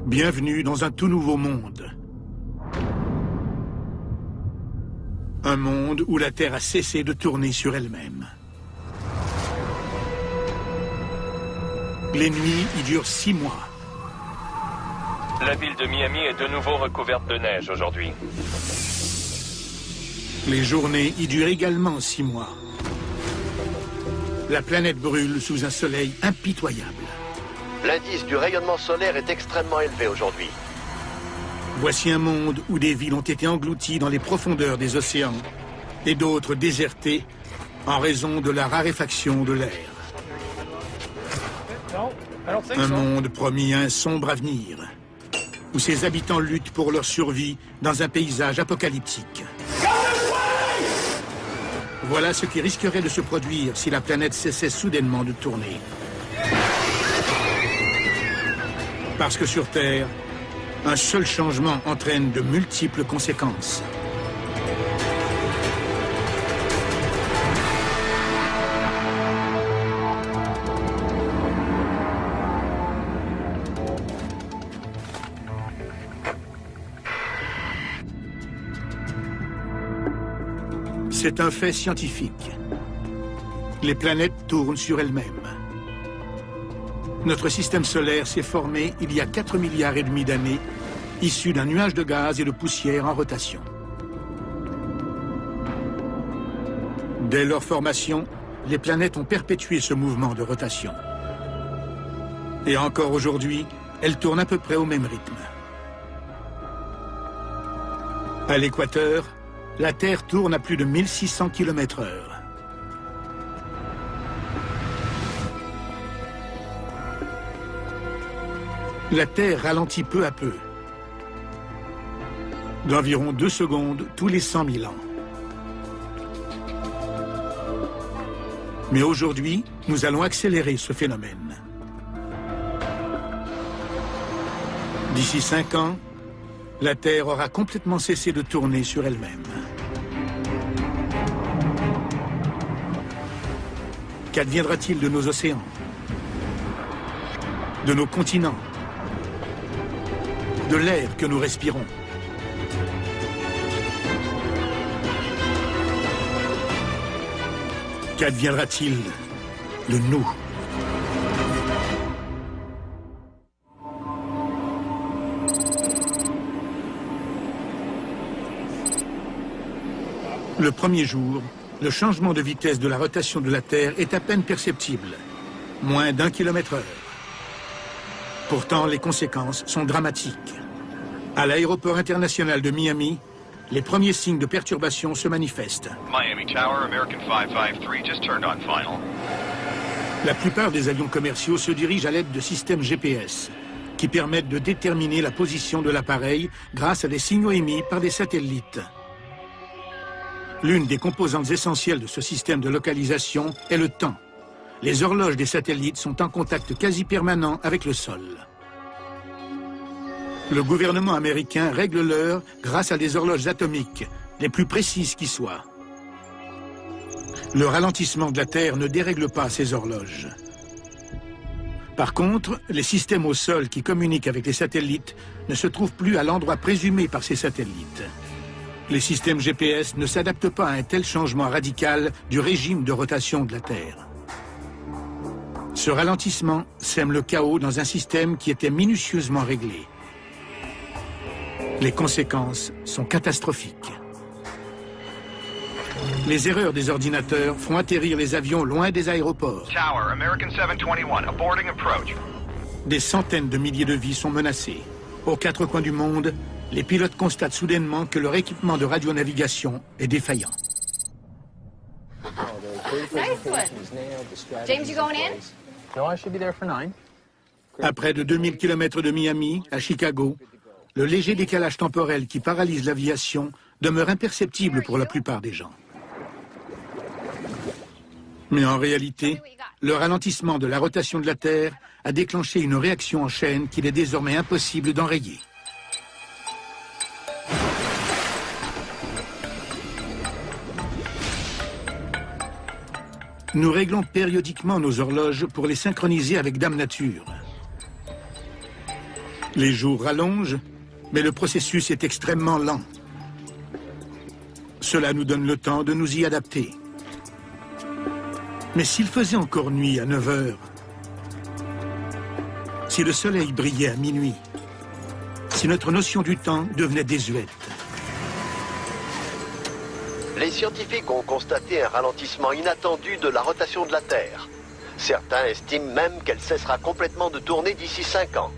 Bienvenue dans un tout nouveau monde. Un monde où la Terre a cessé de tourner sur elle-même. Les nuits y durent 6 mois. La ville de Miami est de nouveau recouverte de neige aujourd'hui. Les journées y durent également 6 mois. La planète brûle sous un soleil impitoyable. L'indice du rayonnement solaire est extrêmement élevé aujourd'hui. Voici un monde où des villes ont été englouties dans les profondeurs des océans et d'autres désertées en raison de la raréfaction de l'air. Un monde promis à un sombre avenir, où ses habitants luttent pour leur survie dans un paysage apocalyptique. Voilà ce qui risquerait de se produire si la planète cessait soudainement de tourner. Parce que sur Terre, un seul changement entraîne de multiples conséquences. C'est un fait scientifique. Les planètes tournent sur elles-mêmes. Notre système solaire s'est formé il y a 4,5 milliards d'années, issu d'un nuage de gaz et de poussière en rotation. Dès leur formation, les planètes ont perpétué ce mouvement de rotation. Et encore aujourd'hui, elles tournent à peu près au même rythme. À l'équateur, la Terre tourne à plus de 1600 km/h. La Terre ralentit peu à peu, d'environ 2 secondes tous les 100 000 ans. Mais aujourd'hui, nous allons accélérer ce phénomène. D'ici 5 ans, la Terre aura complètement cessé de tourner sur elle-même. Qu'adviendra-t-il de nos océans, de nos continents, de l'air que nous respirons? Qu'adviendra-t-il de nous? Le premier jour, le changement de vitesse de la rotation de la Terre est à peine perceptible, moins d'1 km/h. Pourtant, les conséquences sont dramatiques. À l'aéroport international de Miami, les premiers signes de perturbation se manifestent. Miami Tower, American 553, just turned on final. La plupart des avions commerciaux se dirigent à l'aide de systèmes GPS, qui permettent de déterminer la position de l'appareil grâce à des signaux émis par des satellites. L'une des composantes essentielles de ce système de localisation est le temps. Les horloges des satellites sont en contact quasi permanent avec le sol. Le gouvernement américain règle l'heure grâce à des horloges atomiques, les plus précises qui soient. Le ralentissement de la Terre ne dérègle pas ces horloges. Par contre, les systèmes au sol qui communiquent avec les satellites ne se trouvent plus à l'endroit présumé par ces satellites. Les systèmes GPS ne s'adaptent pas à un tel changement radical du régime de rotation de la Terre. Ce ralentissement sème le chaos dans un système qui était minutieusement réglé. Les conséquences sont catastrophiques. Les erreurs des ordinateurs font atterrir les avions loin des aéroports. Tower, American 721, aborting approach. Des centaines de milliers de vies sont menacées. Aux 4 coins du monde, les pilotes constatent soudainement que leur équipement de radionavigation est défaillant. Nice one. James, you going in? No, I should be there for 9. À près de 2000 km de Miami, à Chicago, le léger décalage temporel qui paralyse l'aviation demeure imperceptible pour la plupart des gens. Mais en réalité, le ralentissement de la rotation de la Terre a déclenché une réaction en chaîne qu'il est désormais impossible d'enrayer. Nous réglons périodiquement nos horloges pour les synchroniser avec Dame Nature. Les jours rallongent, mais le processus est extrêmement lent. Cela nous donne le temps de nous y adapter. Mais s'il faisait encore nuit à 9 heures, si le soleil brillait à minuit, si notre notion du temps devenait désuète. Les scientifiques ont constaté un ralentissement inattendu de la rotation de la Terre. Certains estiment même qu'elle cessera complètement de tourner d'ici 5 ans.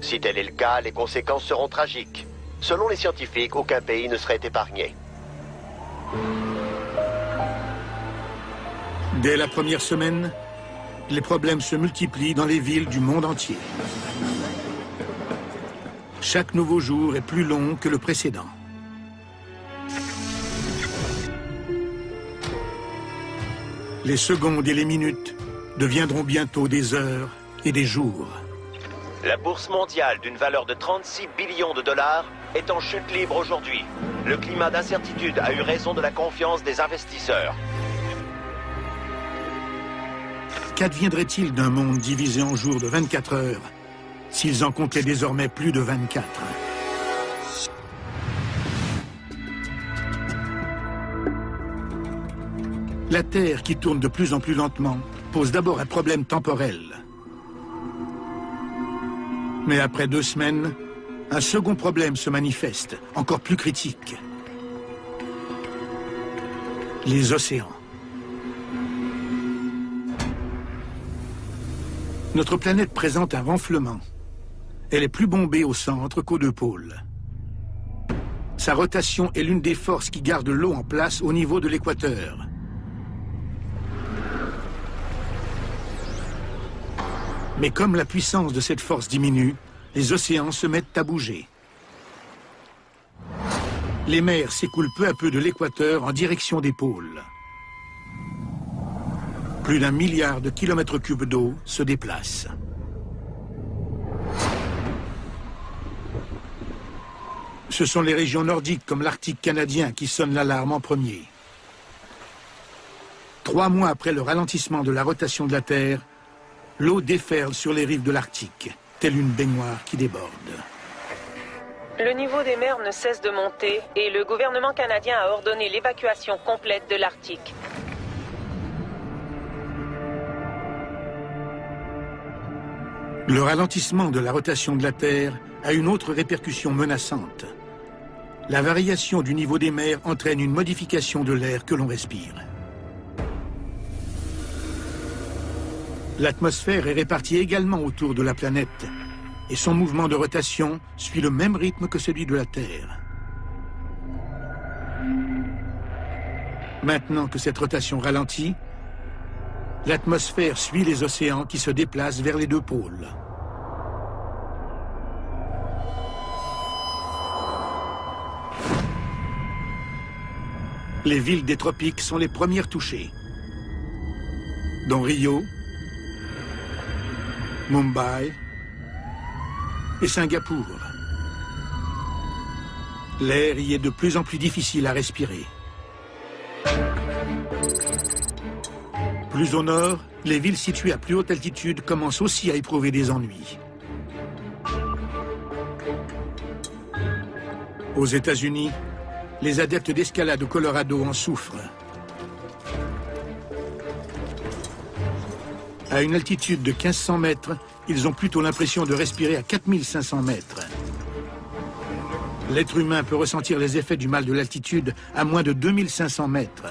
Si tel est le cas, les conséquences seront tragiques. Selon les scientifiques, aucun pays ne serait épargné. Dès la première semaine, les problèmes se multiplient dans les villes du monde entier. Chaque nouveau jour est plus long que le précédent. Les secondes et les minutes deviendront bientôt des heures et des jours. La bourse mondiale d'une valeur de 36 billions de dollars est en chute libre aujourd'hui. Le climat d'incertitude a eu raison de la confiance des investisseurs. Qu'adviendrait-il d'un monde divisé en jours de 24 heures s'ils en comptaient désormais plus de 24? La Terre, qui tourne de plus en plus lentement, pose d'abord un problème temporel. Mais après 2 semaines, un second problème se manifeste, encore plus critique. Les océans. Notre planète présente un renflement. Elle est plus bombée au centre qu'aux 2 pôles. Sa rotation est l'une des forces qui gardent l'eau en place au niveau de l'équateur. Mais comme la puissance de cette force diminue, les océans se mettent à bouger. Les mers s'écoulent peu à peu de l'équateur en direction des pôles. Plus d'1 milliard de kilomètres cubes d'eau se déplacent. Ce sont les régions nordiques comme l'Arctique canadien qui sonnent l'alarme en premier. 3 mois après le ralentissement de la rotation de la Terre, l'eau déferle sur les rives de l'Arctique, telle une baignoire qui déborde. Le niveau des mers ne cesse de monter et le gouvernement canadien a ordonné l'évacuation complète de l'Arctique. Le ralentissement de la rotation de la Terre a une autre répercussion menaçante. La variation du niveau des mers entraîne une modification de l'air que l'on respire. L'atmosphère est répartie également autour de la planète et son mouvement de rotation suit le même rythme que celui de la Terre. Maintenant que cette rotation ralentit, l'atmosphère suit les océans qui se déplacent vers les 2 pôles. Les villes des tropiques sont les premières touchées, dont Rio, Mumbai et Singapour. L'air y est de plus en plus difficile à respirer. Plus au nord, les villes situées à plus haute altitude commencent aussi à éprouver des ennuis. Aux États-Unis, les adeptes d'escalade au Colorado en souffrent. À une altitude de 1500 mètres, ils ont plutôt l'impression de respirer à 4500 mètres. L'être humain peut ressentir les effets du mal de l'altitude à moins de 2500 mètres.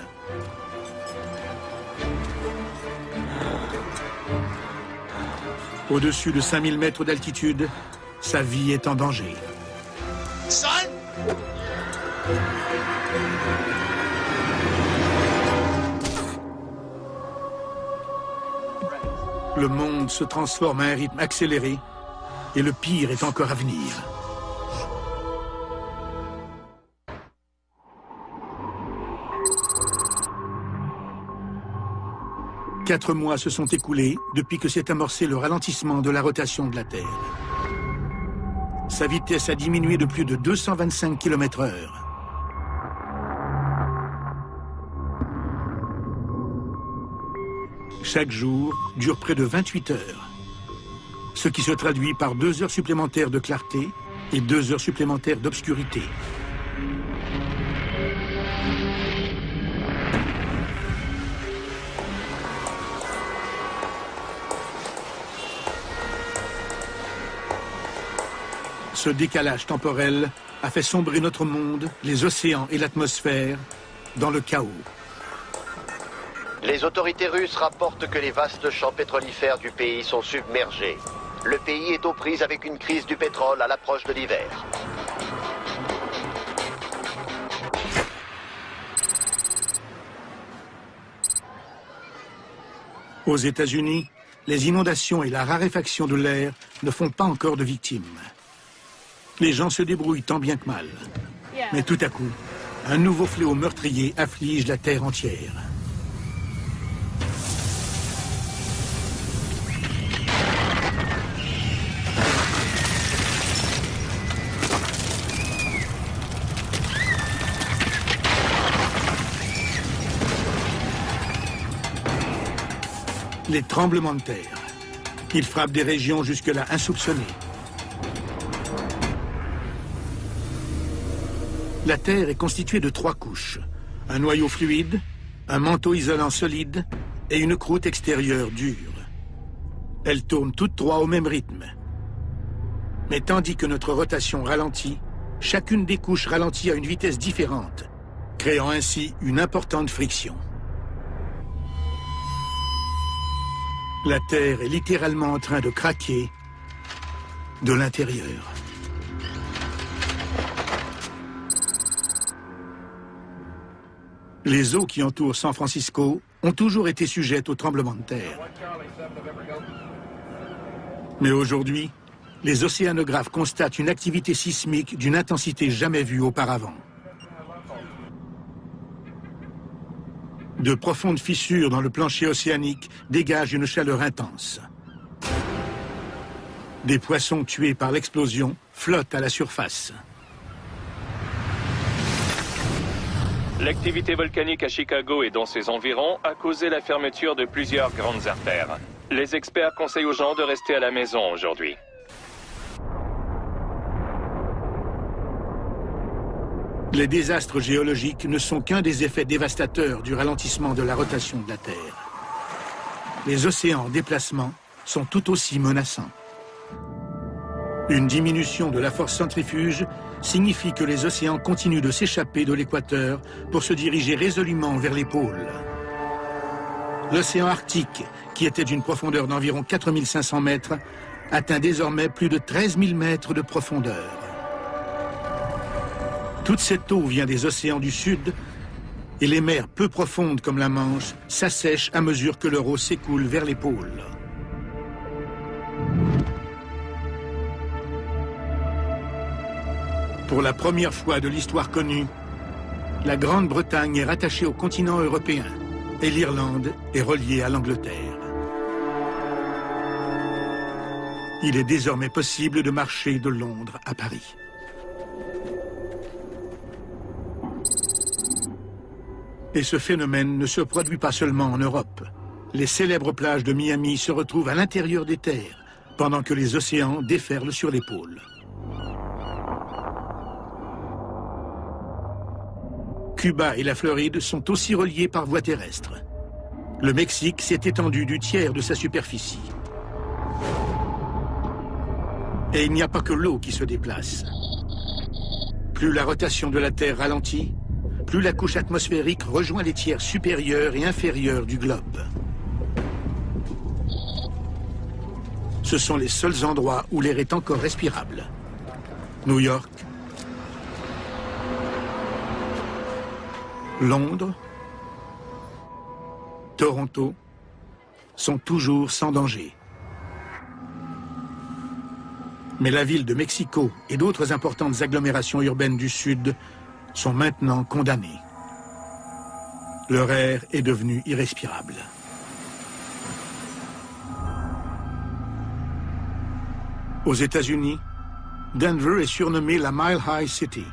Au-dessus de 5000 mètres d'altitude, sa vie est en danger. Le monde se transforme à un rythme accéléré et le pire est encore à venir. « 4 mois se sont écoulés depuis que s'est amorcé le ralentissement de la rotation de la Terre. Sa vitesse a diminué de plus de 225 km/h. Chaque jour dure près de 28 heures. ce qui se traduit par 2 heures supplémentaires de clarté et 2 heures supplémentaires d'obscurité. Ce décalage temporel a fait sombrer notre monde, les océans et l'atmosphère dans le chaos. Les autorités russes rapportent que les vastes champs pétrolifères du pays sont submergés. Le pays est aux prises avec une crise du pétrole à l'approche de l'hiver. Aux États-Unis, les inondations et la raréfaction de l'air ne font pas encore de victimes. Les gens se débrouillent tant bien que mal. Mais tout à coup, un nouveau fléau meurtrier afflige la Terre entière. Les tremblements de terre. Ils frappent des régions jusque-là insoupçonnées. La Terre est constituée de 3 couches. Un noyau fluide, un manteau isolant solide et une croûte extérieure dure. Elles tournent toutes 3 au même rythme. Mais tandis que notre rotation ralentit, chacune des couches ralentit à une vitesse différente, créant ainsi une importante friction. La Terre est littéralement en train de craquer de l'intérieur. Les eaux qui entourent San Francisco ont toujours été sujettes aux tremblements de terre. Mais aujourd'hui, les océanographes constatent une activité sismique d'une intensité jamais vue auparavant. De profondes fissures dans le plancher océanique dégagent une chaleur intense. Des poissons tués par l'explosion flottent à la surface. L'activité volcanique à Chicago et dans ses environs a causé la fermeture de plusieurs grandes artères. Les experts conseillent aux gens de rester à la maison aujourd'hui. Les désastres géologiques ne sont qu'un des effets dévastateurs du ralentissement de la rotation de la Terre. Les océans en déplacement sont tout aussi menaçants. Une diminution de la force centrifuge signifie que les océans continuent de s'échapper de l'équateur pour se diriger résolument vers les pôles. L'océan Arctique, qui était d'une profondeur d'environ 4500 mètres, atteint désormais plus de 13 000 mètres de profondeur. Toute cette eau vient des océans du Sud et les mers peu profondes comme la Manche s'assèchent à mesure que leur eau s'écoule vers les pôles. Pour la première fois de l'histoire connue, la Grande-Bretagne est rattachée au continent européen et l'Irlande est reliée à l'Angleterre. Il est désormais possible de marcher de Londres à Paris. Et ce phénomène ne se produit pas seulement en Europe. Les célèbres plages de Miami se retrouvent à l'intérieur des terres, pendant que les océans déferlent sur les pôles. Cuba et la Floride sont aussi reliés par voie terrestre. Le Mexique s'est étendu du tiers de sa superficie. Et il n'y a pas que l'eau qui se déplace. Plus la rotation de la Terre ralentit, plus la couche atmosphérique rejoint les tiers supérieurs et inférieurs du globe. Ce sont les seuls endroits où l'air est encore respirable. New York, Londres, Toronto sont toujours sans danger. Mais la ville de Mexico et d'autres importantes agglomérations urbaines du Sud sont maintenant condamnés. Leur air est devenu irrespirable. Aux États-Unis, Denver est surnommée la Mile High City.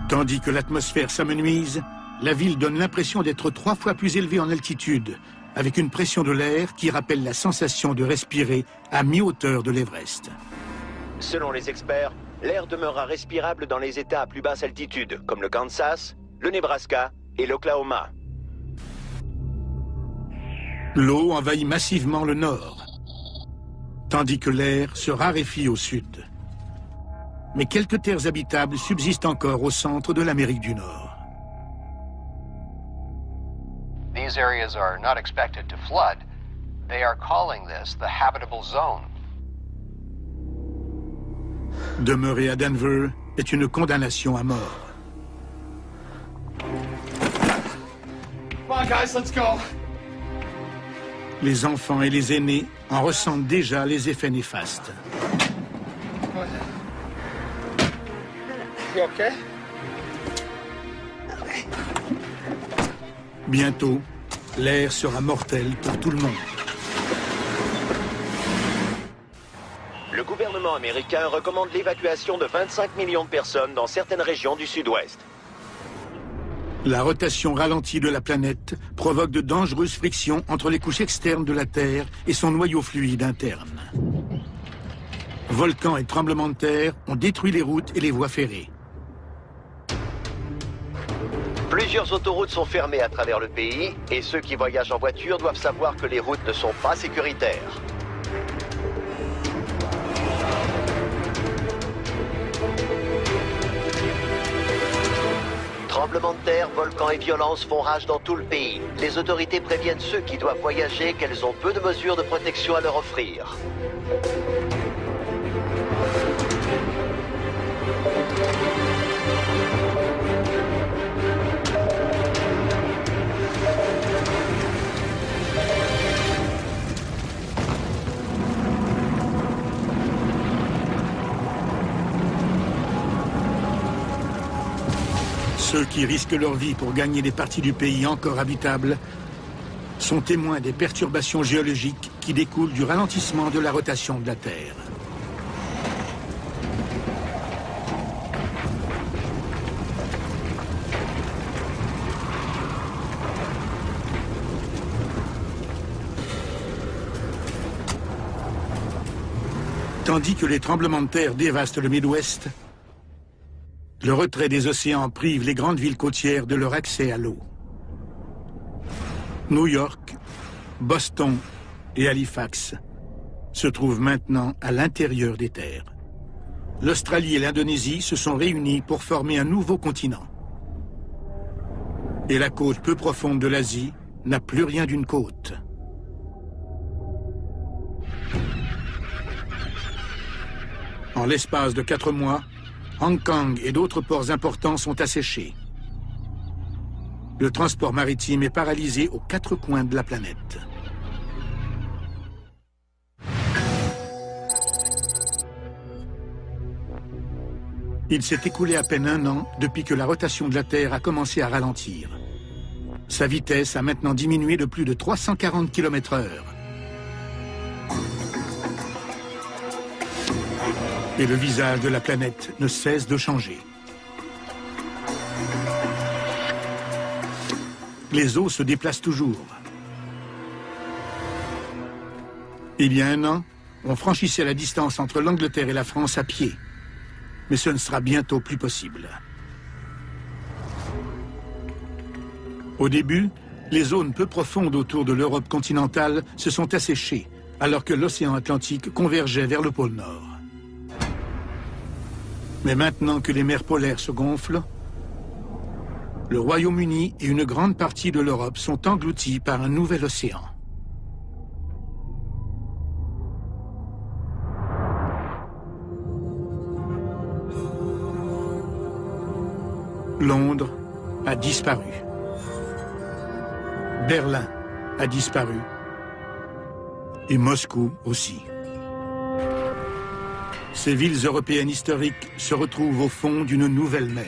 Tandis que l'atmosphère s'amenuise, la ville donne l'impression d'être 3 fois plus élevée en altitude avec une pression de l'air qui rappelle la sensation de respirer à mi-hauteur de l'Everest. Selon les experts, l'air demeurera respirable dans les États à plus basse altitude, comme le Kansas, le Nebraska et l'Oklahoma. L'eau envahit massivement le nord, tandis que l'air se raréfie au sud. Mais quelques terres habitables subsistent encore au centre de l'Amérique du Nord. These areas are not expected to flood. They are calling this the habitable zone. Demeurer à Denver est une condamnation à mort. Come on, guys, let's go. Les enfants et les aînés en ressentent déjà les effets néfastes. You okay? Bientôt, l'air sera mortel pour tout le monde. Le gouvernement américain recommande l'évacuation de 25 millions de personnes dans certaines régions du sud-ouest. La rotation ralentie de la planète provoque de dangereuses frictions entre les couches externes de la Terre et son noyau fluide interne. Volcans et tremblements de terre ont détruit les routes et les voies ferrées. Plusieurs autoroutes sont fermées à travers le pays et ceux qui voyagent en voiture doivent savoir que les routes ne sont pas sécuritaires. Tremblements de terre, volcans et violences font rage dans tout le pays. Les autorités préviennent ceux qui doivent voyager qu'elles ont peu de mesures de protection à leur offrir. Ceux qui risquent leur vie pour gagner des parties du pays encore habitables sont témoins des perturbations géologiques qui découlent du ralentissement de la rotation de la Terre. Tandis que les tremblements de terre dévastent le Midwest, le retrait des océans prive les grandes villes côtières de leur accès à l'eau. New York, Boston et Halifax se trouvent maintenant à l'intérieur des terres. L'Australie et l'Indonésie se sont réunis pour former un nouveau continent. Et la côte peu profonde de l'Asie n'a plus rien d'une côte. En l'espace de 4 mois, Hong Kong et d'autres ports importants sont asséchés. Le transport maritime est paralysé aux 4 coins de la planète. Il s'est écoulé à peine 1 an depuis que la rotation de la Terre a commencé à ralentir. Sa vitesse a maintenant diminué de plus de 340 km/h. Et le visage de la planète ne cesse de changer. Les eaux se déplacent toujours. Il y a 1 an, on franchissait la distance entre l'Angleterre et la France à pied. Mais ce ne sera bientôt plus possible. Au début, les zones peu profondes autour de l'Europe continentale se sont asséchées, alors que l'océan Atlantique convergeait vers le pôle Nord. Mais maintenant que les mers polaires se gonflent, le Royaume-Uni et une grande partie de l'Europe sont engloutis par un nouvel océan. Londres a disparu. Berlin a disparu. Et Moscou aussi. Ces villes européennes historiques se retrouvent au fond d'une nouvelle mer.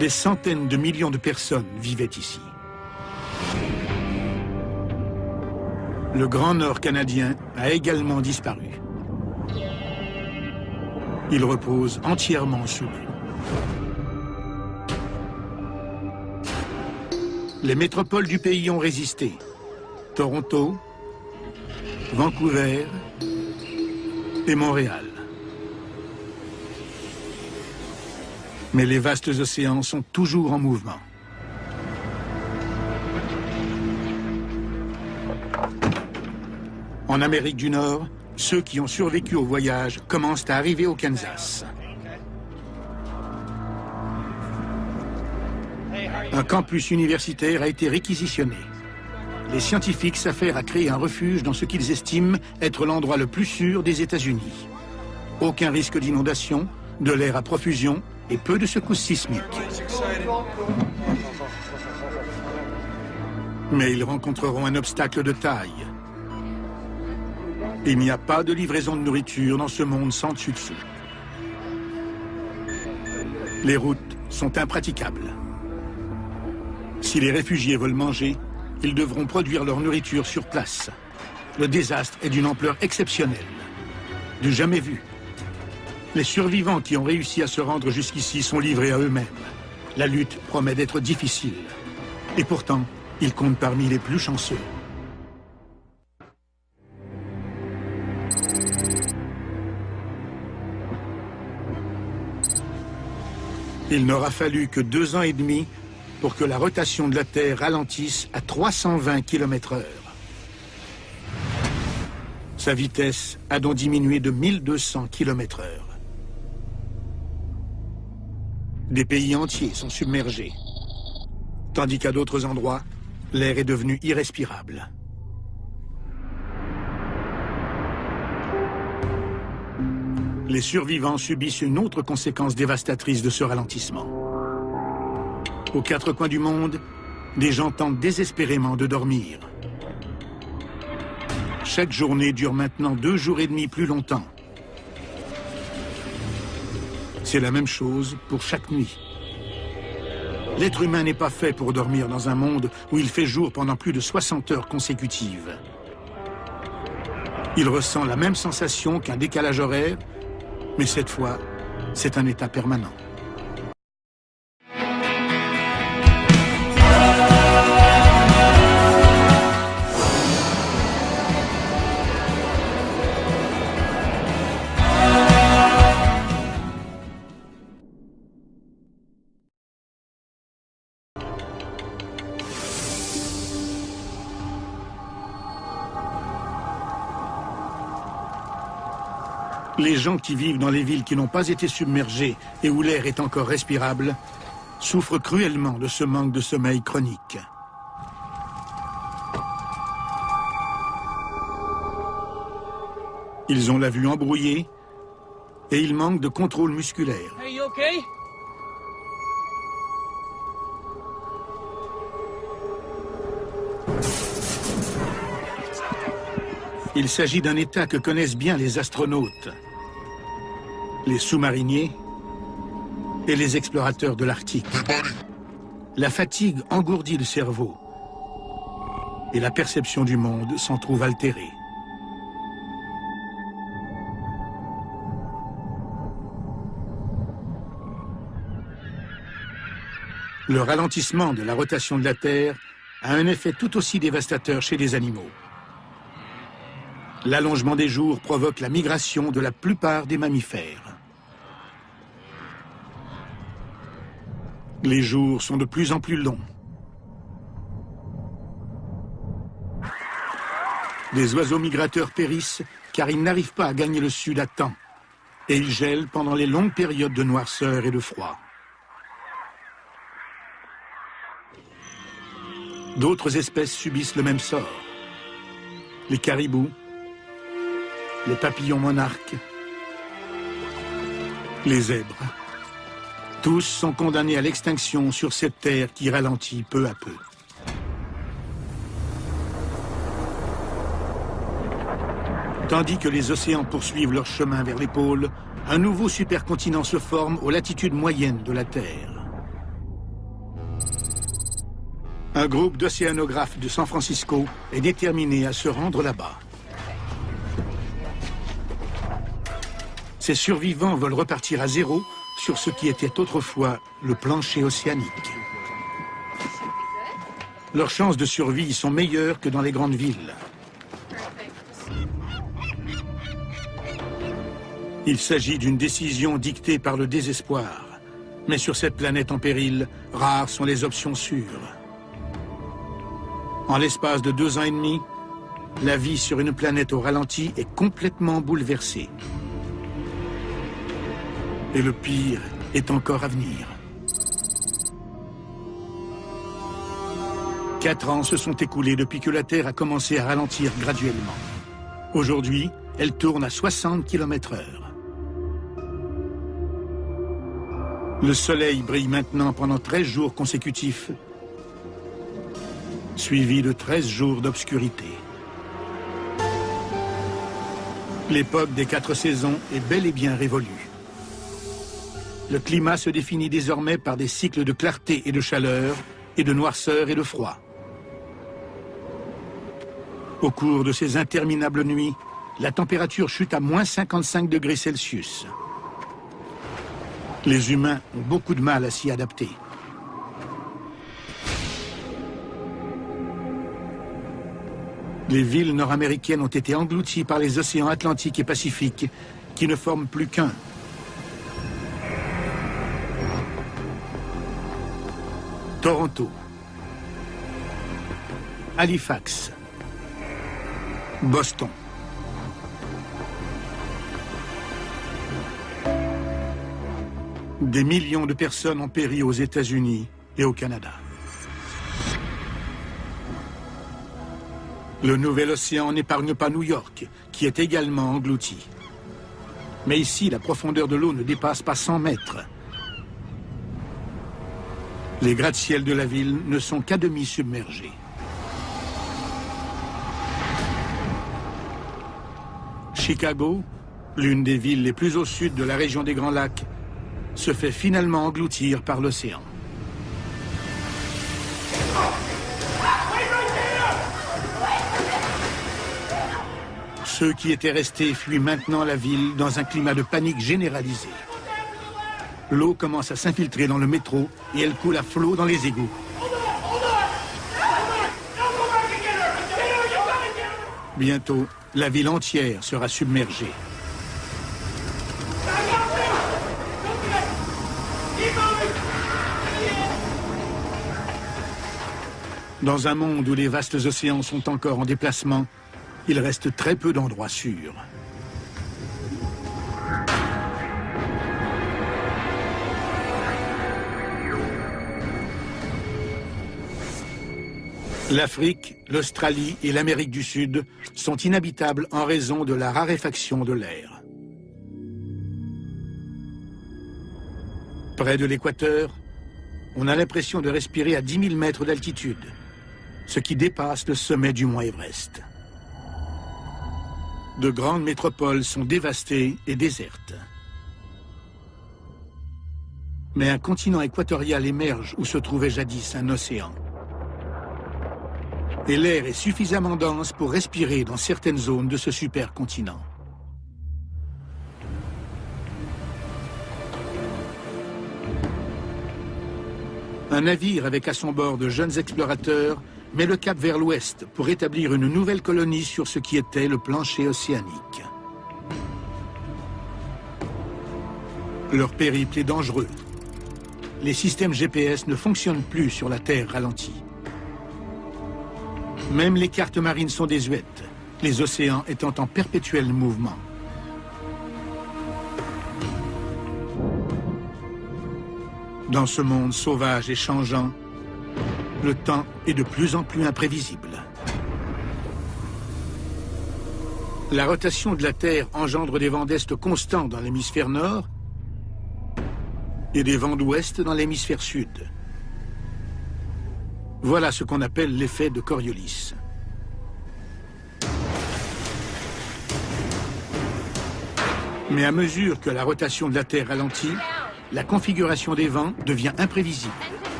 Des centaines de millions de personnes vivaient ici. Le Grand Nord canadien a également disparu. Il repose entièrement sous l'eau. Les métropoles du pays ont résisté. Toronto, Vancouver et Montréal. Mais les vastes océans sont toujours en mouvement. En Amérique du Nord, ceux qui ont survécu au voyage commencent à arriver au Kansas. Un campus universitaire a été réquisitionné. Les scientifiques s'affairent à créer un refuge dans ce qu'ils estiment être l'endroit le plus sûr des États-Unis. Aucun risque d'inondation, de l'air à profusion et peu de secousses sismiques. Mais ils rencontreront un obstacle de taille. Il n'y a pas de livraison de nourriture dans ce monde sans dessus-dessous. Les routes sont impraticables. Si les réfugiés veulent manger, ils devront produire leur nourriture sur place. Le désastre est d'une ampleur exceptionnelle, du jamais vu. Les survivants qui ont réussi à se rendre jusqu'ici sont livrés à eux-mêmes. La lutte promet d'être difficile. Et pourtant, ils comptent parmi les plus chanceux. Il n'aura fallu que 2 ans et demi pour que la rotation de la Terre ralentisse à 320 km/h. Sa vitesse a donc diminué de 1200 km/h. Des pays entiers sont submergés, tandis qu'à d'autres endroits, l'air est devenu irrespirable. Les survivants subissent une autre conséquence dévastatrice de ce ralentissement. Aux 4 coins du monde, des gens tentent désespérément de dormir. Chaque journée dure maintenant 2 jours et demi plus longtemps. C'est la même chose pour chaque nuit. L'être humain n'est pas fait pour dormir dans un monde où il fait jour pendant plus de 60 heures consécutives. Il ressent la même sensation qu'un décalage horaire, mais cette fois, c'est un état permanent. Les gens qui vivent dans les villes qui n'ont pas été submergées et où l'air est encore respirable souffrent cruellement de ce manque de sommeil chronique. Ils ont la vue embrouillée et ils manquent de contrôle musculaire. Hey, you okay? Il s'agit d'un état que connaissent bien les astronautes, les sous-mariniers et les explorateurs de l'Arctique. La fatigue engourdit le cerveau et la perception du monde s'en trouve altérée. Le ralentissement de la rotation de la Terre a un effet tout aussi dévastateur chez les animaux. L'allongement des jours provoque la migration de la plupart des mammifères. Les jours sont de plus en plus longs. Des oiseaux migrateurs périssent car ils n'arrivent pas à gagner le sud à temps. Et ils gèlent pendant les longues périodes de noirceur et de froid. D'autres espèces subissent le même sort. Les caribous, les papillons monarques, les zèbres. Tous sont condamnés à l'extinction sur cette terre qui ralentit peu à peu. Tandis que les océans poursuivent leur chemin vers les pôles, un nouveau supercontinent se forme aux latitudes moyennes de la Terre. Un groupe d'océanographes de San Francisco est déterminé à se rendre là-bas. Ces survivants veulent repartir à zéro sur ce qui était autrefois le plancher océanique. Leurs chances de survie sont meilleures que dans les grandes villes. Il s'agit d'une décision dictée par le désespoir. Mais sur cette planète en péril, rares sont les options sûres. En l'espace de 2 ans et demi, la vie sur une planète au ralenti est complètement bouleversée. Et le pire est encore à venir. 4 ans se sont écoulés depuis que la Terre a commencé à ralentir graduellement. Aujourd'hui, elle tourne à 60 km/h. Le soleil brille maintenant pendant 13 jours consécutifs, suivi de 13 jours d'obscurité. L'époque des 4 saisons est bel et bien révolue. Le climat se définit désormais par des cycles de clarté et de chaleur, et de noirceur et de froid. Au cours de ces interminables nuits, la température chute à moins 55 degrés Celsius. Les humains ont beaucoup de mal à s'y adapter. Les villes nord-américaines ont été englouties par les océans Atlantique et Pacifique, qui ne forment plus qu'un. Toronto, Halifax, Boston. Des millions de personnes ont péri aux États-Unis et au Canada. Le nouvel océan n'épargne pas New York, qui est également englouti. Mais ici, la profondeur de l'eau ne dépasse pas 100 mètres. Les gratte-ciels de la ville ne sont qu'à demi submergés. Chicago, l'une des villes les plus au sud de la région des Grands Lacs, se fait finalement engloutir par l'océan. Ceux qui étaient restés fuient maintenant la ville dans un climat de panique généralisé. L'eau commence à s'infiltrer dans le métro et elle coule à flot dans les égouts. Bientôt, la ville entière sera submergée. Dans un monde où les vastes océans sont encore en déplacement, il reste très peu d'endroits sûrs. L'Afrique, l'Australie et l'Amérique du Sud sont inhabitables en raison de la raréfaction de l'air. Près de l'équateur, on a l'impression de respirer à 10 000 mètres d'altitude, ce qui dépasse le sommet du mont Everest. De grandes métropoles sont dévastées et désertes. Mais un continent équatorial émerge où se trouvait jadis un océan. Et l'air est suffisamment dense pour respirer dans certaines zones de ce supercontinent. Un navire avec à son bord de jeunes explorateurs met le cap vers l'ouest pour établir une nouvelle colonie sur ce qui était le plancher océanique. Leur périple est dangereux. Les systèmes GPS ne fonctionnent plus sur la Terre ralentie. Même les cartes marines sont désuètes, les océans étant en perpétuel mouvement. Dans ce monde sauvage et changeant, le temps est de plus en plus imprévisible. La rotation de la Terre engendre des vents d'est constants dans l'hémisphère nord et des vents d'ouest dans l'hémisphère sud. Voilà ce qu'on appelle l'effet de Coriolis. Mais à mesure que la rotation de la Terre ralentit, la configuration des vents devient imprévisible.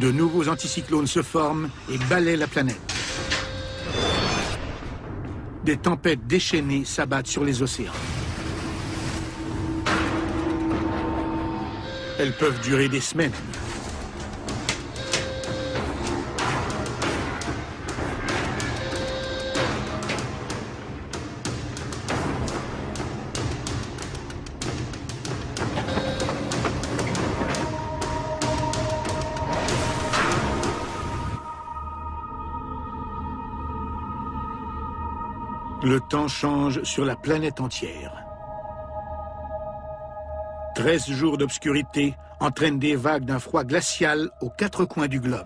De nouveaux anticyclones se forment et balaient la planète. Des tempêtes déchaînées s'abattent sur les océans. Elles peuvent durer des semaines. Le temps change sur la planète entière. 13 jours d'obscurité entraînent des vagues d'un froid glacial aux 4 coins du globe.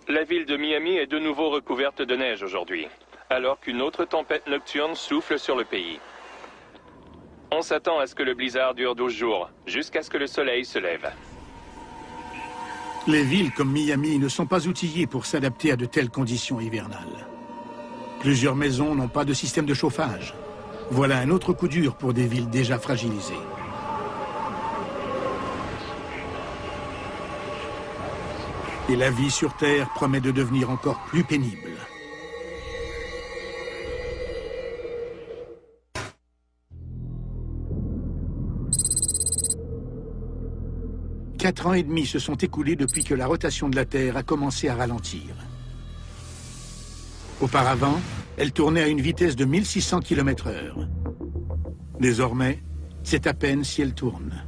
La ville de Miami est de nouveau recouverte de neige aujourd'hui, alors qu'une autre tempête nocturne souffle sur le pays. On s'attend à ce que le blizzard dure 12 jours, jusqu'à ce que le soleil se lève. Les villes comme Miami ne sont pas outillées pour s'adapter à de telles conditions hivernales. Plusieurs maisons n'ont pas de système de chauffage. Voilà un autre coup dur pour des villes déjà fragilisées. Et la vie sur Terre promet de devenir encore plus pénible. Quatre ans et demi se sont écoulés depuis que la rotation de la Terre a commencé à ralentir. Auparavant, elle tournait à une vitesse de 1600 km/h. Désormais, c'est à peine si elle tourne.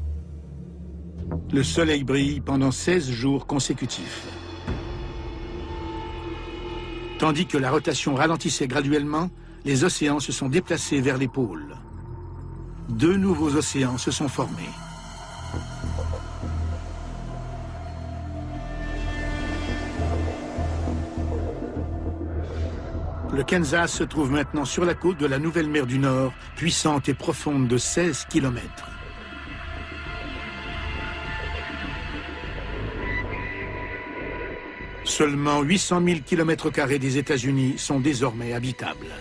Le soleil brille pendant 16 jours consécutifs. Tandis que la rotation ralentissait graduellement, les océans se sont déplacés vers les pôles. 2 nouveaux océans se sont formés. Le Kansas se trouve maintenant sur la côte de la nouvelle mer du Nord, puissante et profonde de 16 km. Seulement 800 000 km² des États-Unis sont désormais habitables.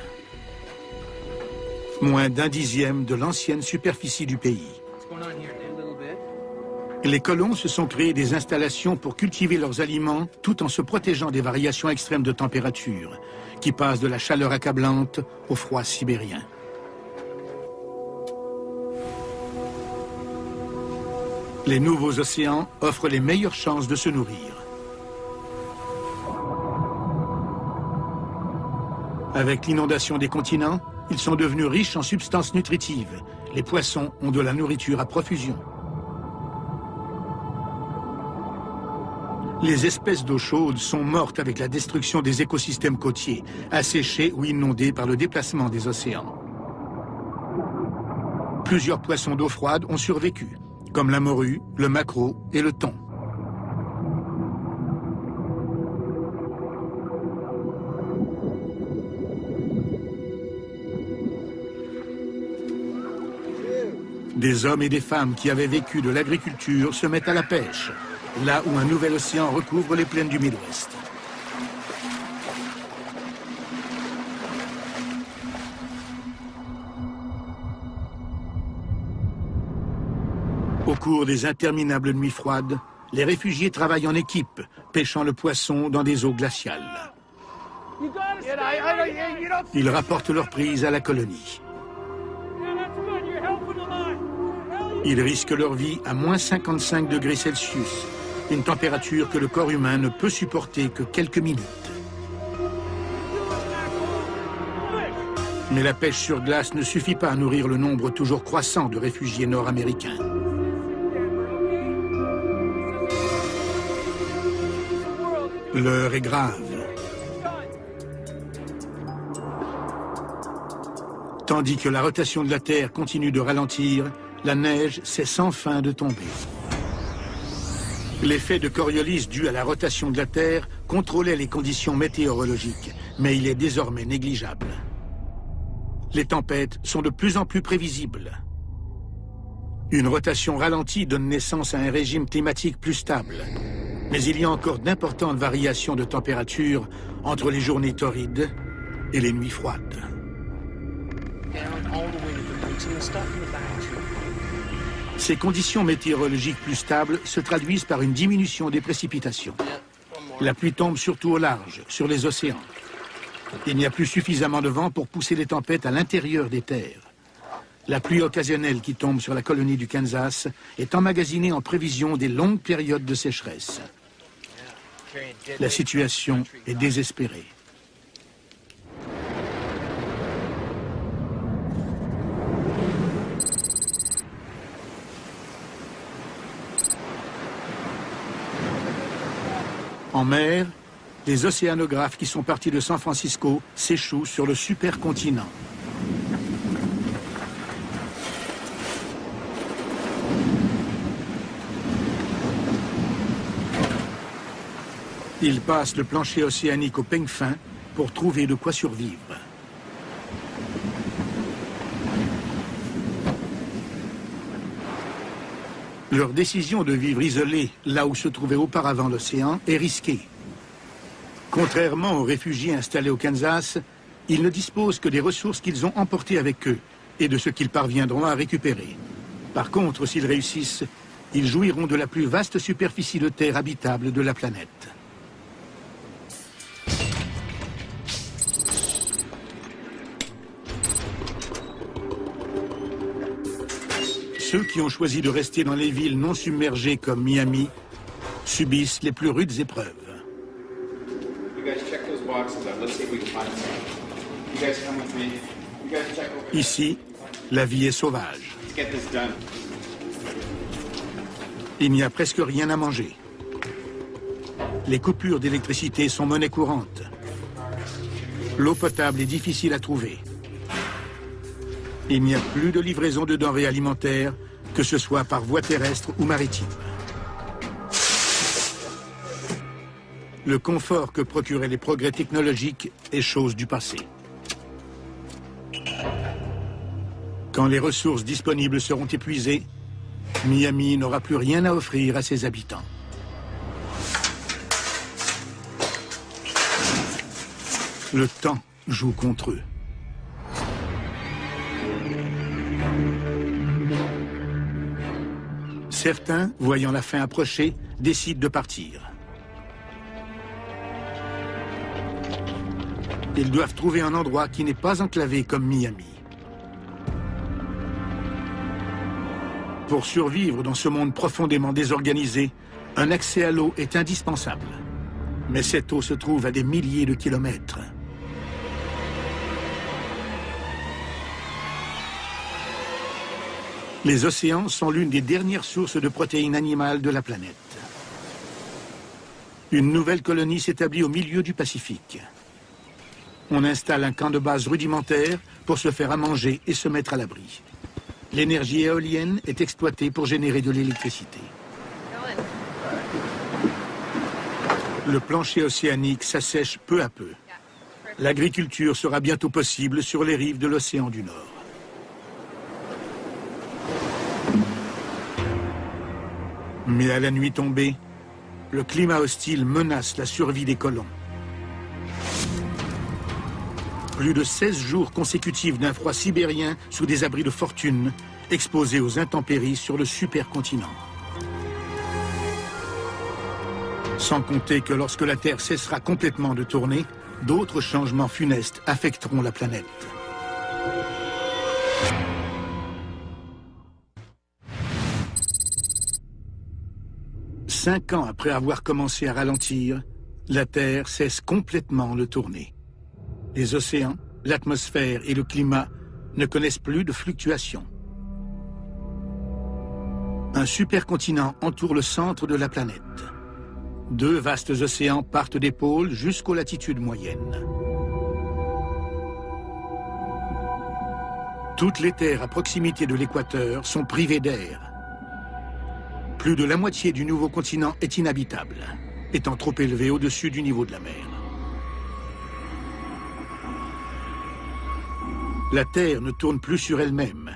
Moins d'un dixième de l'ancienne superficie du pays. Les colons se sont créés des installations pour cultiver leurs aliments tout en se protégeant des variations extrêmes de température, qui passent de la chaleur accablante au froid sibérien. Les nouveaux océans offrent les meilleures chances de se nourrir. Avec l'inondation des continents, ils sont devenus riches en substances nutritives. Les poissons ont de la nourriture à profusion. Les espèces d'eau chaude sont mortes avec la destruction des écosystèmes côtiers, asséchés ou inondés par le déplacement des océans. Plusieurs poissons d'eau froide ont survécu, comme la morue, le maquereau et le thon. Des hommes et des femmes qui avaient vécu de l'agriculture se mettent à la pêche, là où un nouvel océan recouvre les plaines du Midwest. Au cours des interminables nuits froides, les réfugiés travaillent en équipe, pêchant le poisson dans des eaux glaciales. Ils rapportent leur prise à la colonie. Ils risquent leur vie à moins 55 degrés Celsius, une température que le corps humain ne peut supporter que quelques minutes. Mais la pêche sur glace ne suffit pas à nourrir le nombre toujours croissant de réfugiés nord-américains. L'heure est grave. Tandis que la rotation de la Terre continue de ralentir, la neige cesse sans fin de tomber. L'effet de Coriolis dû à la rotation de la Terre contrôlait les conditions météorologiques, mais il est désormais négligeable. Les tempêtes sont de plus en plus prévisibles. Une rotation ralentie donne naissance à un régime climatique plus stable. Mais il y a encore d'importantes variations de température entre les journées torrides et les nuits froides. Ces conditions météorologiques plus stables se traduisent par une diminution des précipitations. La pluie tombe surtout au large, sur les océans. Il n'y a plus suffisamment de vent pour pousser les tempêtes à l'intérieur des terres. La pluie occasionnelle qui tombe sur la colonie du Kansas est emmagasinée en prévision des longues périodes de sécheresse. La situation est désespérée. En mer, les océanographes qui sont partis de San Francisco s'échouent sur le supercontinent. Ils passent le plancher océanique au peigne fin pour trouver de quoi survivre. Leur décision de vivre isolés là où se trouvait auparavant l'océan est risquée. Contrairement aux réfugiés installés au Kansas, ils ne disposent que des ressources qu'ils ont emportées avec eux et de ce qu'ils parviendront à récupérer. Par contre, s'ils réussissent, ils jouiront de la plus vaste superficie de terre habitable de la planète. Ceux qui ont choisi de rester dans les villes non submergées comme Miami subissent les plus rudes épreuves. Ici, la vie est sauvage. Il n'y a presque rien à manger. Les coupures d'électricité sont monnaie courante. L'eau potable est difficile à trouver. Il n'y a plus de livraison de denrées alimentaires, que ce soit par voie terrestre ou maritime. Le confort que procuraient les progrès technologiques est chose du passé. Quand les ressources disponibles seront épuisées, Miami n'aura plus rien à offrir à ses habitants. Le temps joue contre eux. Certains, voyant la fin approcher, décident de partir. Ils doivent trouver un endroit qui n'est pas enclavé comme Miami. Pour survivre dans ce monde profondément désorganisé, un accès à l'eau est indispensable. Mais cette eau se trouve à des milliers de kilomètres. Les océans sont l'une des dernières sources de protéines animales de la planète. Une nouvelle colonie s'établit au milieu du Pacifique. On installe un camp de base rudimentaire pour se faire à manger et se mettre à l'abri. L'énergie éolienne est exploitée pour générer de l'électricité. Le plancher océanique s'assèche peu à peu. L'agriculture sera bientôt possible sur les rives de l'océan du Nord. Mais à la nuit tombée, le climat hostile menace la survie des colons. Plus de 16 jours consécutifs d'un froid sibérien sous des abris de fortune, exposés aux intempéries sur le supercontinent. Sans compter que lorsque la Terre cessera complètement de tourner, d'autres changements funestes affecteront la planète. Cinq ans après avoir commencé à ralentir, la Terre cesse complètement de tourner. Les océans, l'atmosphère et le climat ne connaissent plus de fluctuations. Un supercontinent entoure le centre de la planète. Deux vastes océans partent des pôles jusqu'aux latitudes moyennes. Toutes les terres à proximité de l'équateur sont privées d'air. Plus de la moitié du nouveau continent est inhabitable, étant trop élevé au-dessus du niveau de la mer. La Terre ne tourne plus sur elle-même,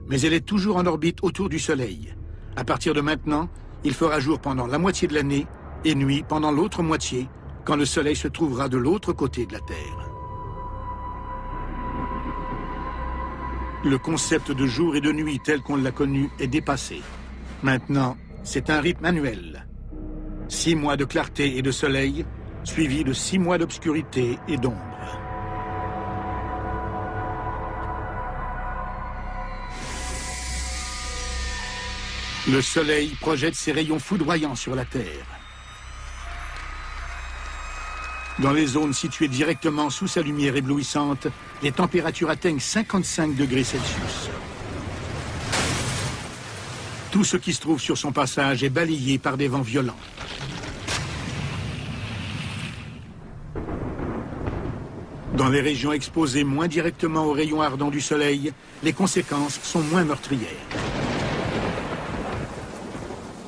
mais elle est toujours en orbite autour du Soleil. À partir de maintenant, il fera jour pendant la moitié de l'année et nuit pendant l'autre moitié, quand le Soleil se trouvera de l'autre côté de la Terre. Le concept de jour et de nuit tel qu'on l'a connu est dépassé. Maintenant, c'est un rythme annuel. 6 mois de clarté et de soleil, suivis de 6 mois d'obscurité et d'ombre. Le Soleil projette ses rayons foudroyants sur la Terre. Dans les zones situées directement sous sa lumière éblouissante, les températures atteignent 55 degrés Celsius. Tout ce qui se trouve sur son passage est balayé par des vents violents. Dans les régions exposées moins directement aux rayons ardents du Soleil, les conséquences sont moins meurtrières.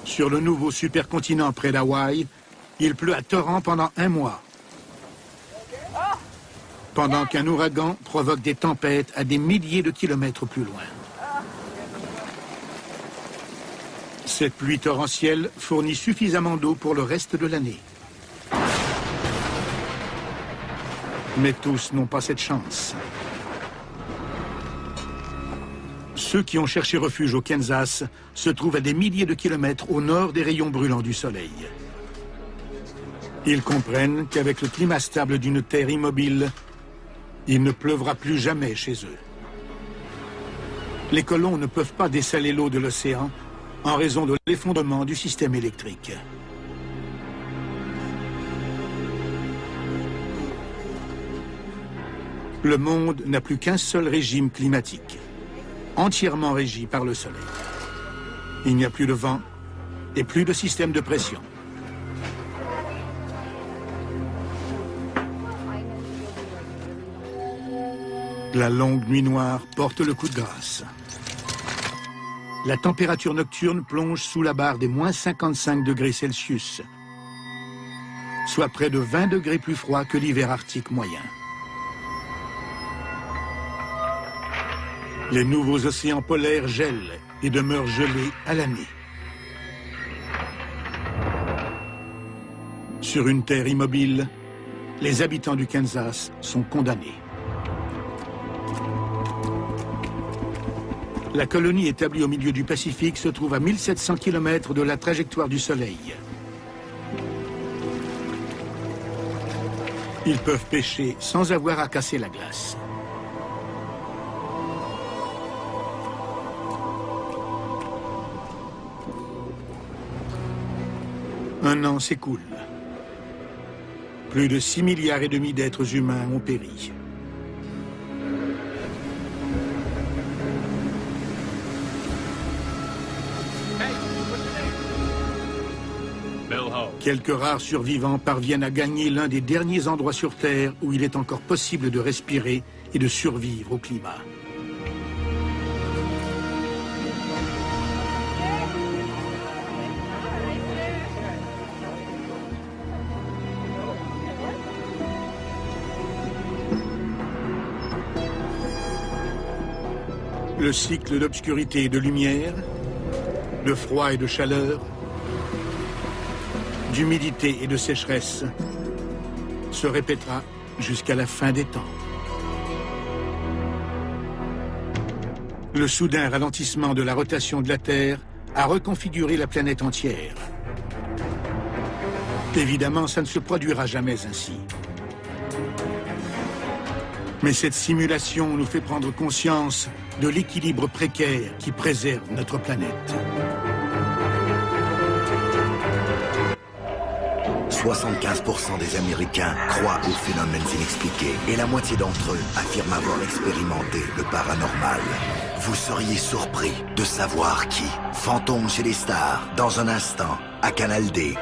Sur le nouveau supercontinent près d'Hawaï, il pleut à torrents pendant 1 mois. Pendant qu'un ouragan provoque des tempêtes à des milliers de kilomètres plus loin. Cette pluie torrentielle fournit suffisamment d'eau pour le reste de l'année. Mais tous n'ont pas cette chance. Ceux qui ont cherché refuge au Kansas se trouvent à des milliers de kilomètres au nord des rayons brûlants du Soleil. Ils comprennent qu'avec le climat stable d'une terre immobile, il ne pleuvra plus jamais chez eux. Les colons ne peuvent pas dessaler l'eau de l'océan en raison de l'effondrement du système électrique. Le monde n'a plus qu'un seul régime climatique, entièrement régi par le Soleil. Il n'y a plus de vent et plus de système de pression. La longue nuit noire porte le coup de grâce. La température nocturne plonge sous la barre des moins 55 degrés Celsius, soit près de 20 degrés plus froid que l'hiver arctique moyen. Les nouveaux océans polaires gèlent et demeurent gelés à l'année. Sur une terre immobile, les habitants du Kansas sont condamnés. La colonie établie au milieu du Pacifique se trouve à 1700 km de la trajectoire du Soleil. Ils peuvent pêcher sans avoir à casser la glace. Un an s'écoule. Plus de 6,5 milliards d'êtres humains ont péri. Quelques rares survivants parviennent à gagner l'un des derniers endroits sur Terre où il est encore possible de respirer et de survivre au climat. Le cycle d'obscurité et de lumière, de froid et de chaleur, d'humidité et de sécheresse se répétera jusqu'à la fin des temps. Le soudain ralentissement de la rotation de la Terre a reconfiguré la planète entière. Évidemment, ça ne se produira jamais ainsi. Mais cette simulation nous fait prendre conscience de l'équilibre précaire qui préserve notre planète. 75% des Américains croient aux phénomènes inexpliqués et la moitié d'entre eux affirment avoir expérimenté le paranormal. Vous seriez surpris de savoir qui. Fantôme chez les stars, dans un instant, à Canal D.